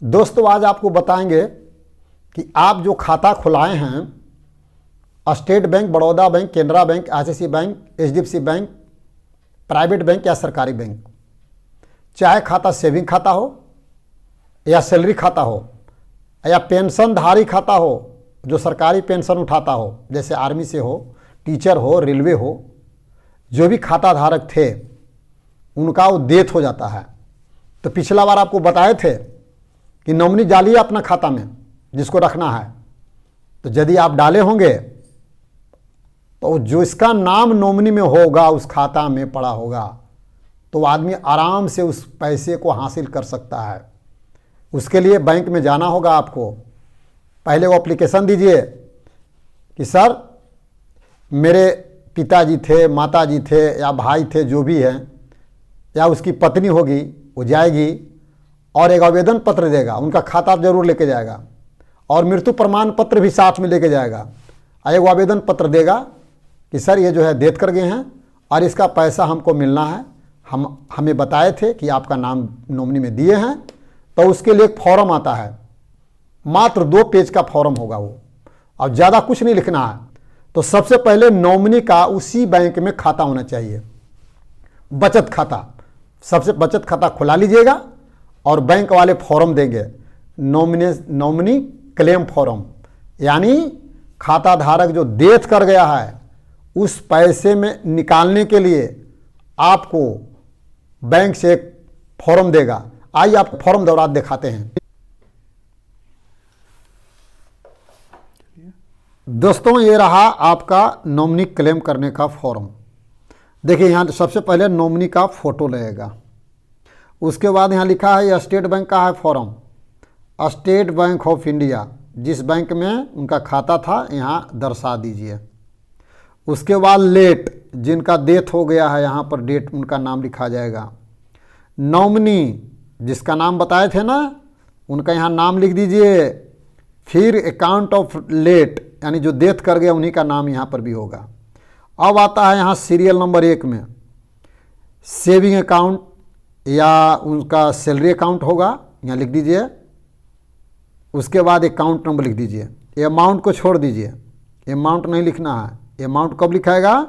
दोस्तों आज आपको बताएंगे कि आप जो खाता खुलाए हैं state bank, Baroda bank, Canara bank, ICICI bank, HDFC bank, private bank या सरकारी बैंक, चाहे खाता सेविंग खाता हो या सैलरी खाता हो या पेंशनधारी खाता हो जो सरकारी पेंशन उठाता हो, जैसे आर्मी से हो, टीचर हो, रेलवे हो, जो भी खाता धारक थे उनका वो डेथ हो जाता है। तो पिछला बार आपको बताए थे कि नॉमिनी डालिए अपना खाता में जिसको रखना है। तो यदि आप डाले होंगे तो जो इसका नाम नॉमिनी में होगा, उस खाता में पड़ा होगा, तो आदमी आराम से उस पैसे को हासिल कर सकता है। उसके लिए बैंक में जाना होगा आपको। पहले वो एप्लीकेशन दीजिए कि सर मेरे पिताजी थे, माताजी थे या भाई थे, जो भी हैं, या उसकी पत्नी होगी, वो जाएगी और एक आवेदन पत्र देगा, उनका खाता जरूर लेके जाएगा और मृत्यु प्रमाण पत्र भी साथ में लेके जाएगा। और एक आवेदन पत्र देगा कि सर ये जो है डेथ कर गए हैं और इसका पैसा हमको मिलना है, हमें बताए थे कि आपका नाम नॉमिनी में दिए हैं। तो उसके लिए एक फॉर्म आता है, मात्र 2 पेज का फॉर्म होगा वो, और ज़्यादा कुछ नहीं लिखना है। तो सबसे पहले नॉमिनी का उसी बैंक में खाता होना चाहिए, बचत खाता। सबसे बचत खाता खुला लीजिएगा और बैंक वाले फॉर्म देंगे, नॉमिनी क्लेम फॉर्म, यानी खाता धारक जो डेथ कर गया है उस पैसे में निकालने के लिए आपको बैंक से एक फॉर्म देगा। आइए आपको फॉर्म दोबारा दिखाते हैं। दोस्तों ये रहा आपका नॉमिनी क्लेम करने का फॉर्म। देखिए यहाँ सबसे पहले नॉमिनी का फोटो लगेगा, उसके बाद यहाँ लिखा है स्टेट बैंक का है form, state bank of India, जिस बैंक में उनका खाता था यहाँ दर्शा दीजिए। उसके बाद लेट, जिनका डेथ हो गया है यहाँ पर डेट उनका नाम लिखा जाएगा। नॉमिनी जिसका नाम बताए थे ना, उनका यहाँ नाम लिख दीजिए। फिर अकाउंट ऑफ लेट, यानी जो डेथ कर गया उन्हीं का नाम यहाँ पर भी होगा। अब आता है यहाँ सीरियल नंबर 1 में सेविंग अकाउंट या उनका सैलरी अकाउंट होगा, यहाँ लिख दीजिए। उसके बाद अकाउंट नंबर लिख दीजिए। अमाउंट को छोड़ दीजिए, अमाउंट नहीं लिखना है। अमाउंट कब लिखाएगा?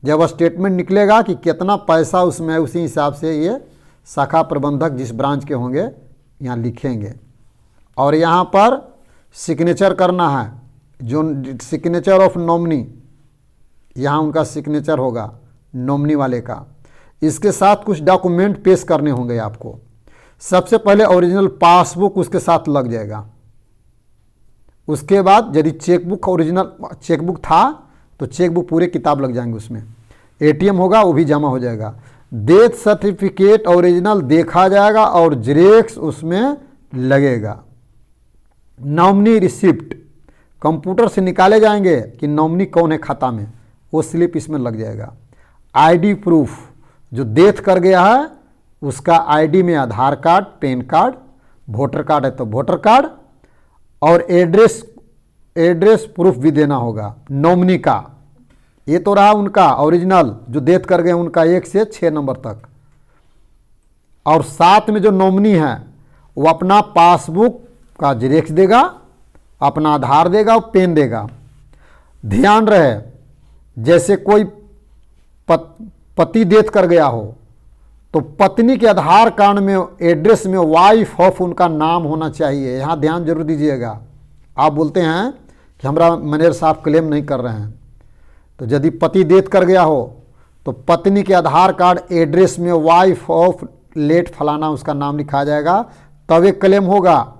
जब स्टेटमेंट निकलेगा कि कितना पैसा उसमें है, उसी हिसाब से ये शाखा प्रबंधक जिस ब्रांच के होंगे यहाँ लिखेंगे। और यहाँ पर सिग्नेचर करना है, जो सिग्नेचर ऑफ नॉमिनी, यहाँ उनका सिग्नेचर होगा नॉमिनी वाले का। इसके साथ कुछ डॉक्यूमेंट पेश करने होंगे आपको। सबसे पहले ओरिजिनल पासबुक उसके साथ लग जाएगा। उसके बाद यदि चेकबुक, ओरिजिनल चेकबुक था तो चेकबुक पूरे किताब लग जाएंगे उसमें। एटीएम होगा वो भी जमा हो जाएगा। डेथ सर्टिफिकेट ओरिजिनल देखा जाएगा और जेरॉक्स उसमें लगेगा। नॉमिनी रिसिप्ट कंप्यूटर से निकाले जाएंगे कि नॉमिनी कौन है खाता में, वो स्लिप इसमें लग जाएगा। आईडी प्रूफ, जो डेथ कर गया है उसका आईडी में Aadhaar card, pan card, voter card है तो वोटर कार्ड, और एड्रेस प्रूफ भी देना होगा नॉमिनी का। ये तो रहा उनका ओरिजिनल जो डेथ कर गए उनका 1 से 6 नंबर तक। और साथ में जो नॉमिनी है वो अपना पासबुक का जेरॉक्स देगा, अपना आधार देगा और पेन देगा। ध्यान रहे, जैसे कोई पति डेथ कर गया हो तो पत्नी के आधार कार्ड में एड्रेस में वाइफ ऑफ उनका नाम होना चाहिए। यहाँ ध्यान जरूर दीजिएगा। आप बोलते हैं कि हमारा मैनेजर साहब क्लेम नहीं कर रहे हैं, तो यदि पति डेथ कर गया हो तो पत्नी के आधार कार्ड एड्रेस में वाइफ ऑफ लेट फलाना उसका नाम लिखा जाएगा, तब एक क्लेम होगा।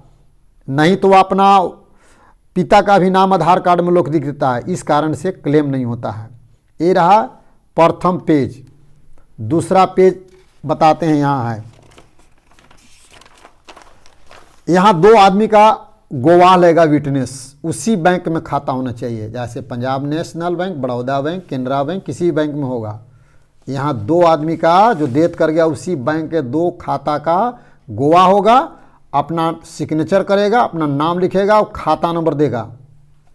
नहीं तो अपना पिता का भी नाम आधार कार्ड में लोग लिख देता है, इस कारण से क्लेम नहीं होता है। ये रहा प्रथम पेज। दूसरा पेज बताते हैं, यहाँ है, यहाँ 2 आदमी का गवाह लगेगा, विटनेस। उसी बैंक में खाता होना चाहिए, जैसे Punjab national bank, Baroda bank, Canara bank, किसी बैंक में होगा। यहाँ 2 आदमी का जो डेथ कर गया उसी बैंक के 2 खाता का गवाह होगा, अपना सिग्नेचर करेगा, अपना नाम लिखेगा और खाता नंबर देगा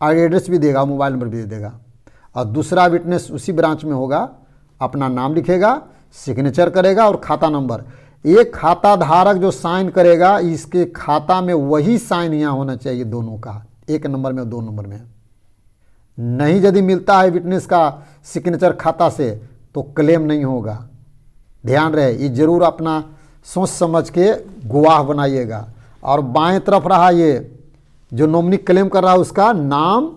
और एड्रेस भी देगा, मोबाइल नंबर भी देगा। और दूसरा विटनेस उसी ब्रांच में होगा, अपना नाम लिखेगा, सिग्नेचर करेगा और खाता नंबर। ये खाता धारक जो साइन करेगा इसके खाता में वही साइन यहाँ होना चाहिए, दोनों का, 1 नंबर में और 2 नंबर में। नहीं यदि मिलता है विटनेस का सिग्नेचर खाता से तो क्लेम नहीं होगा। ध्यान रहे, ये जरूर अपना सोच समझ के गवाह बनाइएगा। और बाएं तरफ रहा ये जो नॉमिनी क्लेम कर रहा है उसका नाम,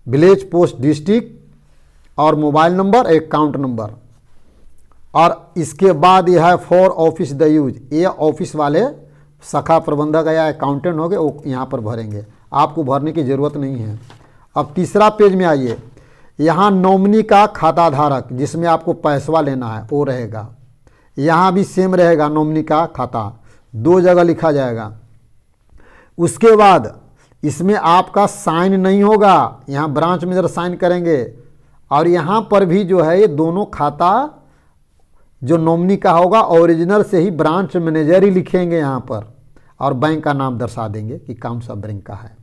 विलेज, पोस्ट, डिस्ट्रिक्ट और मोबाइल नंबर, अकाउंट नंबर। और इसके बाद यह है फॉर ऑफिस द यूज, ये ऑफिस वाले शाखा प्रबंधक या अकाउंटेंट होंगे वो यहाँ पर भरेंगे, आपको भरने की ज़रूरत नहीं है। अब तीसरा पेज में आइए, यहाँ नॉमिनी का खाता धारक जिसमें आपको पैसवा लेना है वो रहेगा। यहाँ भी सेम रहेगा, नॉमिनी का खाता 2 जगह लिखा जाएगा। उसके बाद इसमें आपका साइन नहीं होगा, यहाँ ब्रांच मैनेजर साइन करेंगे। और यहाँ पर भी जो है ये दोनों खाता जो नॉमिनी का होगा ओरिजिनल से ही ब्रांच मैनेजर ही लिखेंगे यहाँ पर, और बैंक का नाम दर्शा देंगे कि कौन सा बैंक का है।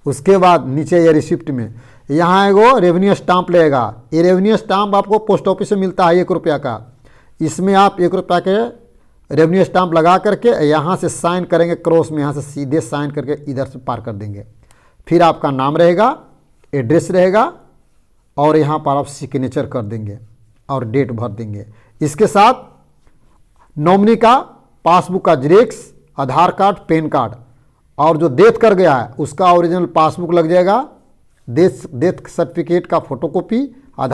उसके बाद नीचे ये रिसिप्ट में यहाँ एगो रेवेन्यू स्टाम्प लगेगा। ये रेवेन्यू स्टाम्प आपको पोस्ट ऑफिस से मिलता है 1 रुपया का। इसमें आप 1 रुपया के रेवेन्यू स्टाम्प लगा करके यहाँ से साइन करेंगे क्रॉस में, यहाँ से सीधे साइन करके इधर से पार कर देंगे। फिर आपका नाम रहेगा, एड्रेस रहेगा और यहाँ पर आप सिग्नेचर कर देंगे और डेट भर देंगे। इसके साथ नॉमिनी का पासबुक का जेरॉक्स, आधार कार्ड, पैन कार्ड और जो डेथ कर गया है उसका ओरिजिनल पासबुक लग जाएगा, डेथ सर्टिफिकेट का फोटोकॉपी